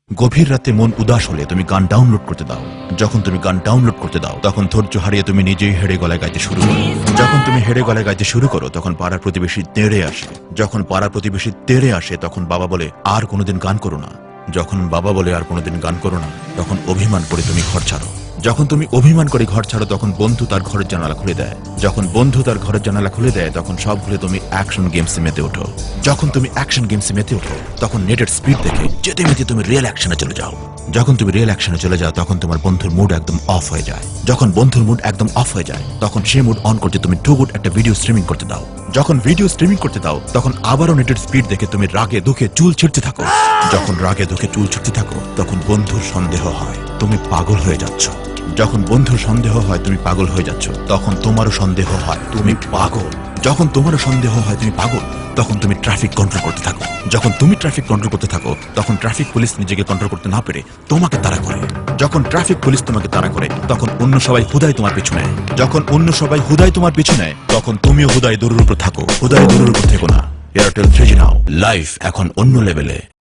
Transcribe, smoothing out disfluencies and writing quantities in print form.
গভীর রাতে মন উদাস হলে তুমি গান ডাউনলোড করতে দাও। যখন তুমি গান ডাউনলোড করতে দাও তখন ধৈর্য হারিয়ে তুমি নিজেই হেড়ে গলায় গাইতে শুরু করো। যখন তুমি হেড়ে গলায় গাইতে শুরু করো তখন পাড়ার প্রতিবেশী তেড়ে আসে। যখন পাড়ার প্রতিবেশী তেড়ে আসে তখন বাবা বলে আর কোনোদিন গান করো না। যখন বাবা বলে আর কোনোদিন গান করো না তখন অভিমান করে তুমি ঘর ছাড়ো। যখন তুমি অভিমান করে ঘর ছাড়ো তখন বন্ধু তার ঘরের জানালা খুলে দেয়। যখন বন্ধু তার ঘরের জানালা খুলে দেয় তখন সব ভুলে তুমি অ্যাকশন গেমসে মেতে ওঠো। যখন তুমি অ্যাকশন গেমসে মেতে ওঠো তখন নেটের স্পিড দেখে যেতে মেতে তুমি রিয়েল অ্যাকশনে চলে যাও। যখন তুমি রিয়েল অ্যাকশনে চলে যাও তখন তোমার বন্ধুর মুড একদম অফ হয়ে যায়। যখন বন্ধুর মুড একদম অফ হয়ে যায় তখন সেই মুড অন করতে তুমি টু গুড একটা ভিডিও স্ট্রিমিং করতে দাও। যখন ভিডিও স্ট্রিমিং করতে দাও তখন আবারও নেটের স্পিড দেখে তুমি রাগে দুঃখে চুল ছিঁড়তে থাকো। যখন রাগে দুঃখে চুল ছিঁড়তে থাকো তখন বন্ধুর সন্দেহ হয় তুমি পাগল হয়ে যাচ্ছ। যখন বন্ধুর সন্দেহ হয় তুমি পাগল হয়ে যাচ্ছ তখন তোমারও সন্দেহ হয় তুমি পাগল। যখন তোমারও সন্দেহ হয় তুমি পাগল তখন তুমি ট্রাফিক কন্ট্রোল করতে থাকো। যখন তুমি ট্রাফিক কন্ট্রোল করতে থাকো তখন ট্রাফিক পুলিশ নিজেকে কন্ট্রোল করতে না পেরে তোমাকে তাড়া করে। যখন ট্রাফিক পুলিশ তোমাকে তাড়া করে তখন অন্য সবাই হুদায় তোমার পিছু নেয়। যখন অন্য সবাই হুদায় তোমার পিছু নেয় তখন তুমিও হুদায় দৌড়ের উপর থাকো। হুদায় দৌড়ের উপর থেকো না। এয়ারটেল 3G নাও, লাইফ এখন অন্য লেভেলে।